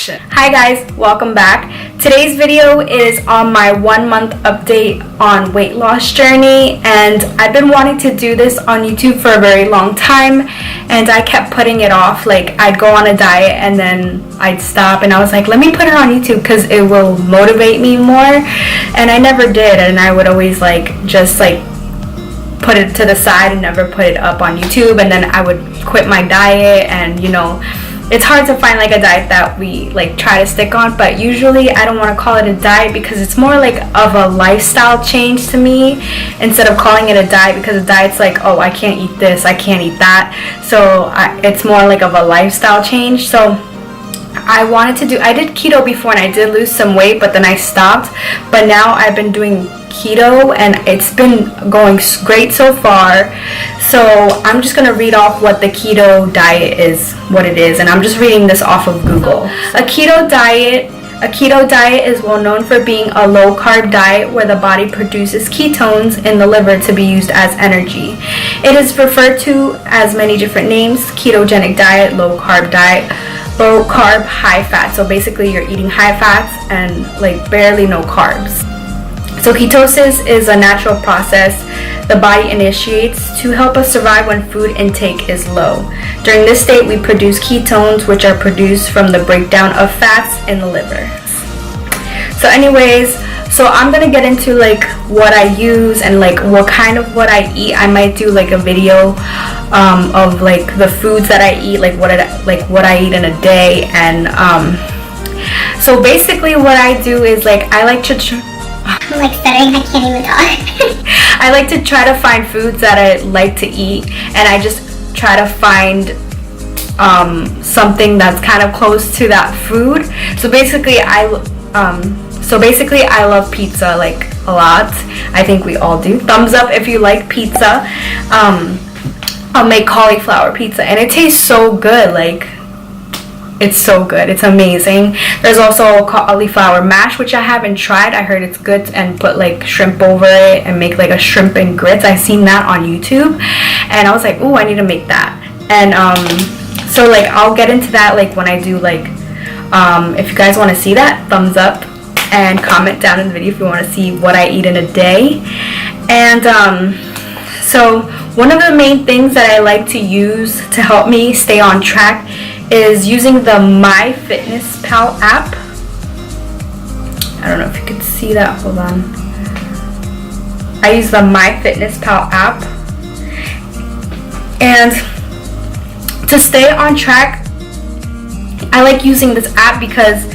action. Hi guys, welcome back. Today's video is on my 1 month update on weight loss journey, and I've been wanting to do this on YouTube for a very long time, and I kept putting it off. Like, I'd go on a diet and then I'd stop, and I was like, let me put it on YouTube because it will motivate me more, and I never did. And I would always just put it to the side and never put it up on YouTube, and then I would quit my diet. And it's hard to find a diet that we try to stick on, but usually I don't want to call it a diet because it's more of a lifestyle change to me instead of calling it a diet, because a diet's oh, I can't eat this, I can't eat that. So it's more of a lifestyle change. So I did keto before and I did lose some weight, but then I stopped. But now I've been doing keto and it's been going great so far. So I'm just gonna read off what the keto diet is, what it is, and I'm just reading this off of Google. A keto diet is well known for being a low carb diet where the body produces ketones in the liver to be used as energy. It is referred to as many different names: ketogenic diet, low carb diet, low carb, high fat. So basically you're eating high fats and barely no carbs. So ketosis is a natural process the body initiates to help us survive when food intake is low. During this state, we produce ketones, which are produced from the breakdown of fats in the liver. So anyways, so I'm gonna get into what I use and what kind of what I eat. I might do a video of the foods that I eat, what I eat in a day. And so basically what I do is I like to I'm stuttering, I can't even talk. I like to try to find foods that I like to eat, and I just try to find something that's kind of close to that food. So basically I love pizza a lot. I think we all do. Thumbs up if you like pizza. I'll make cauliflower pizza and it tastes so good. It's so good. It's amazing. There's also cauliflower mash, which I haven't tried. I heard it's good, and put shrimp over it and make a shrimp and grits. I've seen that on YouTube and I was like, ooh, I need to make that. And so I'll get into that when I do if you guys want to see that, thumbs up and comment down in the video if you want to see what I eat in a day. And so one of the main things that I like to use to help me stay on track is using the MyFitnessPal app. I don't know if you can see that, hold on. I use the MyFitnessPal app, and to stay on track I like using this app because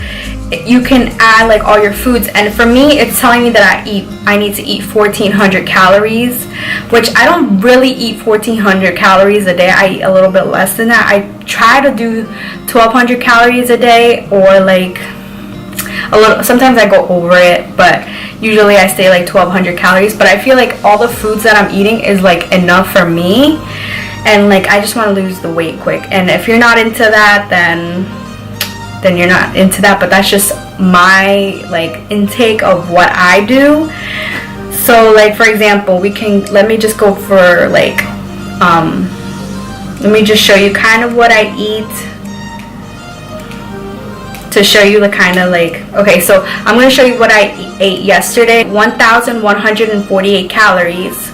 you can add all your foods, and for me it's telling me that I need to eat 1,400 calories, which I don't really eat 1,400 calories a day. I eat a little bit less than that. I try to do 1,200 calories a day, or a little. Sometimes I go over it, but usually I stay 1,200 calories. But I feel all the foods that I'm eating is enough for me, and I just want to lose the weight quick. And if you're not into that, then you're not into that, but that's just my intake of what I do. So for example, let me just go for let me just show you kind of what I eat to show you the kind of okay, so I'm going to show you what I ate yesterday. 1,148 calories,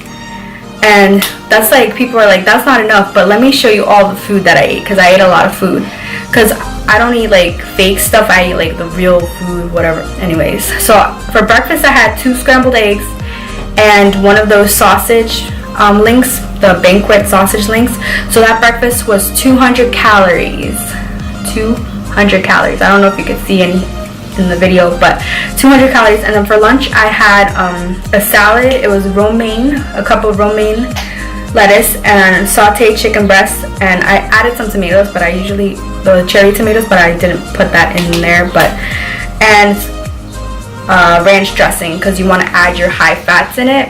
and that's people are that's not enough, but let me show you all the food that I ate, because I ate a lot of food, because I don't eat fake stuff. I eat the real food, whatever. Anyways, so for breakfast I had 2 scrambled eggs and one of those sausage links, the banquet sausage links. So that breakfast was 200 calories. 200 calories. I don't know if you could see any in the video, but 200 calories. And then for lunch I had a salad. It was romaine, a cup of romaine lettuce and sauteed chicken breast, and I added some tomatoes, but the cherry tomatoes, but I didn't put that in there. And ranch dressing, because you want to add your high fats in it.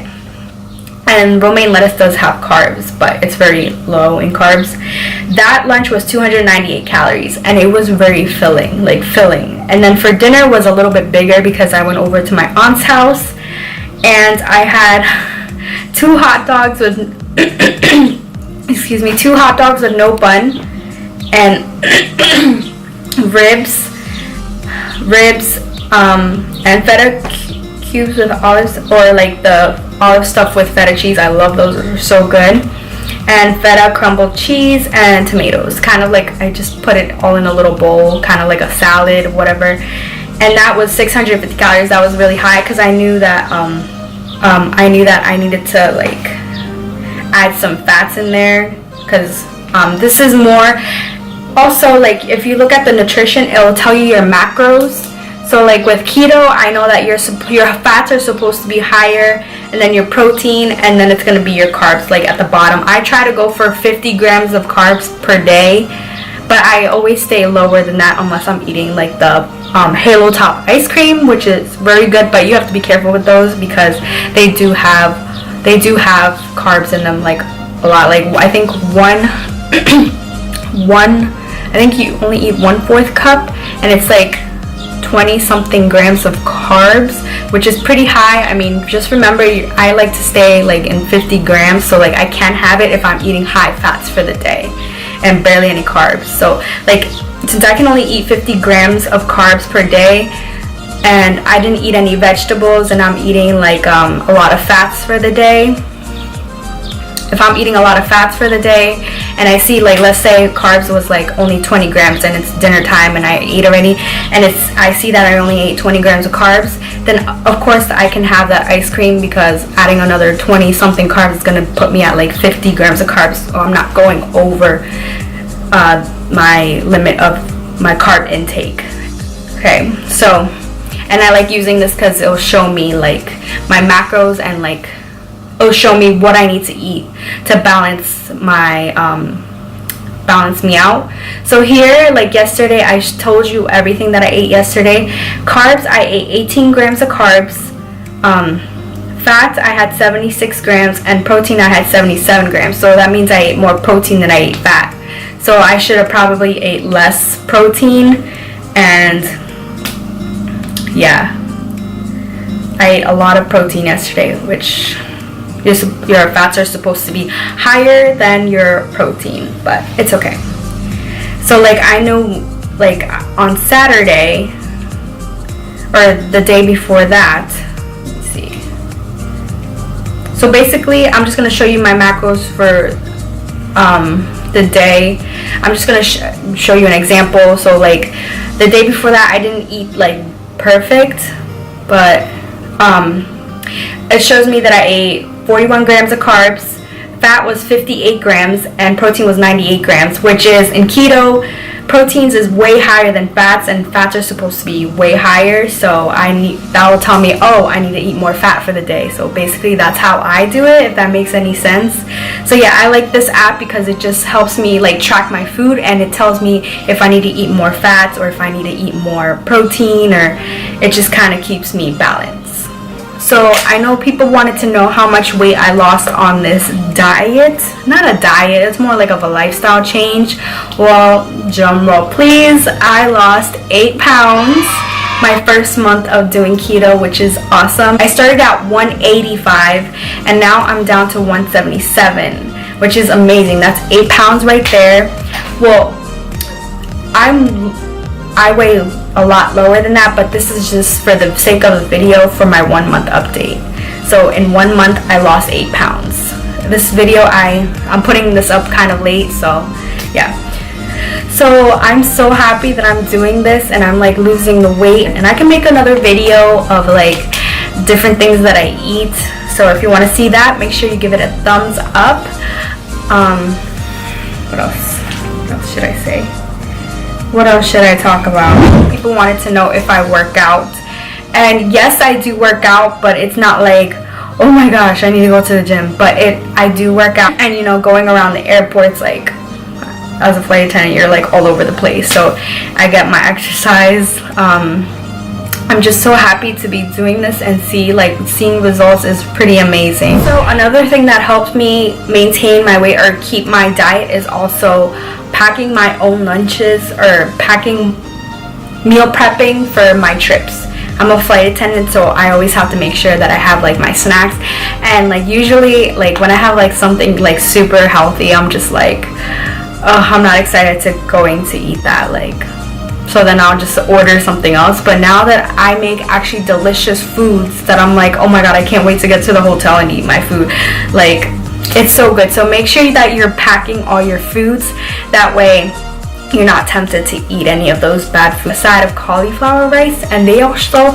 And romaine lettuce does have carbs, but it's very low in carbs. That lunch was 298 calories, and it was very filling. And then for dinner was a little bit bigger because I went over to my aunt's house, and I had 2 hot dogs with 2 hot dogs with no bun, and ribs, ribs, and feta cubes with olives, or like the olive stuff with feta cheese. I love those, those are so good. And feta crumbled cheese and tomatoes. Kind of like I just put it all in a little bowl, kind of like a salad, whatever. And that was 650 calories. That was really high because I knew that I needed to like add some fats in there, because this is more. Also, like if you look at the nutrition, it'll tell you your macros. So like with keto, I know that your fats are supposed to be higher, and then your protein, and then it's going to be your carbs like at the bottom. I try to go for 50 grams of carbs per day, but I always stay lower than that unless I'm eating like the Halo Top ice cream, which is very good, but you have to be careful with those because they do have carbs in them, like a lot. Like I think I think you only eat 1/4 cup, and it's like 20 something grams of carbs, which is pretty high. I mean, just remember, I like to stay like in 50 grams, so like I can't have it if I'm eating high fats for the day and barely any carbs. So like, since I can only eat 50 grams of carbs per day, and I didn't eat any vegetables, and I'm eating like a lot of fats for the day. If I'm eating a lot of fats for the day, and I see, like, let's say carbs was like only 20 grams, and it's dinner time and I ate already, and I see that I only ate 20 grams of carbs, then of course I can have that ice cream, because adding another 20 something carbs is going to put me at like 50 grams of carbs. So I'm not going over my limit of my carb intake. Okay, so, and I like using this because it'll show me like my macros, and like it'll show me what I need to eat to balance my balance me out. So here, like yesterday, I told you everything that I ate yesterday. Carbs, I ate 18 grams of carbs. Fats, I had 76 grams, and protein, I had 77 grams. So that means I ate more protein than I ate fat. So I should have probably ate less protein, and yeah, I ate a lot of protein yesterday, which your fats are supposed to be higher than your protein, but it's okay. So like I know, like on Saturday or the day before that, let's see. So basically, I'm just gonna show you my macros for the day. I'm just gonna show you an example. So like the day before that, I didn't eat like perfect, but it shows me that I ate 41 grams of carbs, fat was 58 grams, and protein was 98 grams, which is, in keto, proteins is way higher than fats, and fats are supposed to be way higher. So that will tell me, oh, I need to eat more fat for the day. So basically that's how I do it, if that makes any sense. So yeah, I like this app because it just helps me like track my food, and it tells me if I need to eat more fats or if I need to eat more protein, or it just kind of keeps me balanced. So I know people wanted to know how much weight I lost on this diet. Not a diet, it's more like of a lifestyle change. Well, drum roll please, I lost 8 pounds my first month of doing keto, which is awesome. I started at 185 and now I'm down to 177, which is amazing. That's 8 pounds right there. Well, I weigh a lot lower than that, but this is just for the sake of the video for my 1 month update. So in 1 month I lost 8 pounds. This video, I'm putting this up kind of late, so yeah. So I'm so happy that I'm doing this and I'm like losing the weight, and I can make another video of like different things that I eat. So if you want to see that, make sure you give it a thumbs up. What else should I say? What else should I talk about? People wanted to know if I work out. And yes, I do work out, but it's not like, oh my gosh, I need to go to the gym. But I do work out. And you know, going around the airports, like as a flight attendant, you're like all over the place. So I get my exercise. I'm just so happy to be doing this, and seeing results is pretty amazing. So another thing that helped me maintain my weight or keep my diet is also packing my own lunches, or meal prepping for my trips. I'm a flight attendant, so I always have to make sure that I have like my snacks, and like usually like when I have like something like super healthy, I'm just like, oh, I'm not excited to going to eat that. Like so then I'll just order something else. But now that I make actually delicious foods that I'm like, oh my god, I can't wait to get to the hotel and eat my food. Like, it's so good. So make sure that you're packing all your foods, that way you're not tempted to eat any of those bad food. A side of cauliflower rice, and they also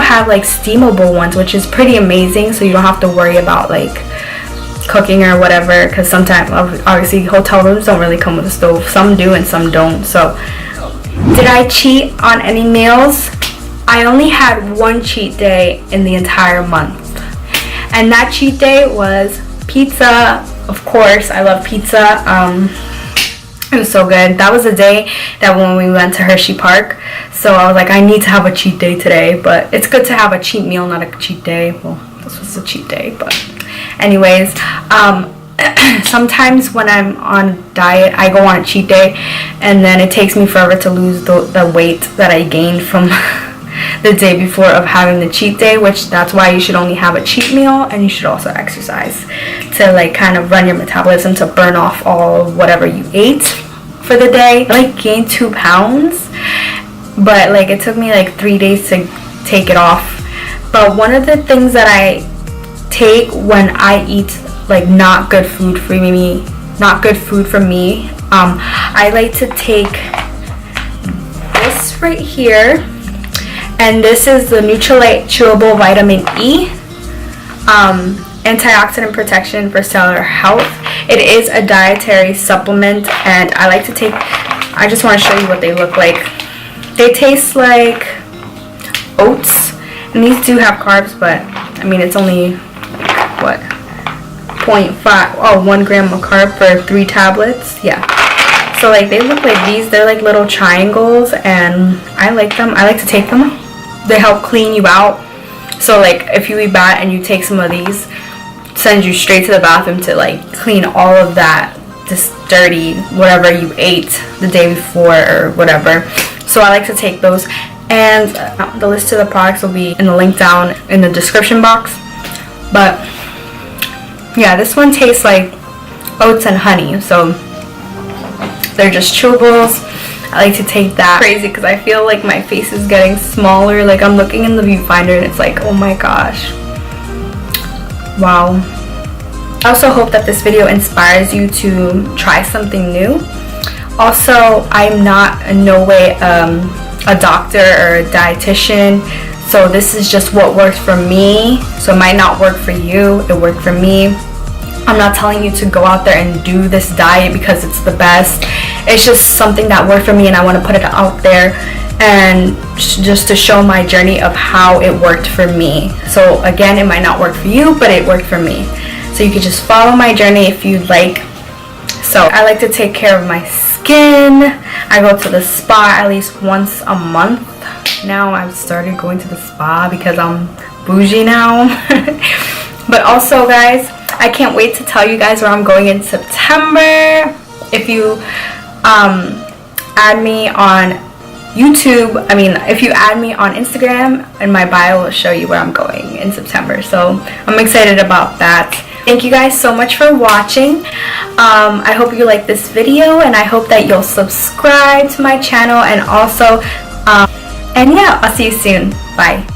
have like steamable ones, which is pretty amazing, so you don't have to worry about like cooking or whatever, because sometimes obviously hotel rooms don't really come with a stove. Some do and some don't. So did I cheat on any meals? I only had one cheat day in the entire month, and that cheat day was pizza. Of course, I love pizza. It was so good. That was the day that when we went to Hershey Park, so I was like, I need to have a cheat day today. But it's good to have a cheat meal, not a cheat day. Well, this was a cheat day, but anyways, sometimes when I'm on diet, I go on a cheat day, and then it takes me forever to lose the weight that I gained from the day before of having the cheat day, which that's why you should only have a cheat meal, and you should also exercise to like kind of run your metabolism to burn off all whatever you ate for the day. I like gained 2 pounds, but like it took me like 3 days to take it off. But one of the things that I take when I eat like not good food for me, I like to take this right here, and this is the Nutrilite Chewable Vitamin E, antioxidant protection for cellular health. It is a dietary supplement, and I like to take, I just want to show you what they look like. They taste like oats, and these do have carbs, but I mean it's only what, 1 gram of carb for 3 tablets. Yeah, so like they look like these. They're like little triangles, and I like them. I like to take them. They help clean you out. So like if you eat bad and you take some of these, send you straight to the bathroom to like clean all of that just dirty whatever you ate the day before or whatever. So I like to take those, and the list of the products will be in the link down in the description box. But yeah, this one tastes like oats and honey, so they're just chewables. I like to take that. Crazy because I feel like my face is getting smaller. Like I'm looking in the viewfinder and it's like, oh my gosh, wow. I also hope that this video inspires you to try something new. Also, I'm not in no way a doctor or a dietitian, so this is just what works for me. So it might not work for you. It worked for me. I'm not telling you to go out there and do this diet because it's the best. It's just something that worked for me, and I want to put it out there and just to show my journey of how it worked for me. So again, it might not work for you, but it worked for me. So you could just follow my journey if you'd like. So I like to take care of my skin. I go to the spa at least once a month. Now I've started going to the spa because I'm bougie now. But also guys, I can't wait to tell you guys where I'm going in September. If you add me on YouTube, if you add me on Instagram, in my bio will show you where I'm going in September. So I'm excited about that. Thank you guys so much for watching. I hope you like this video, and I hope that you'll subscribe to my channel, and also and yeah, I'll see you soon. Bye.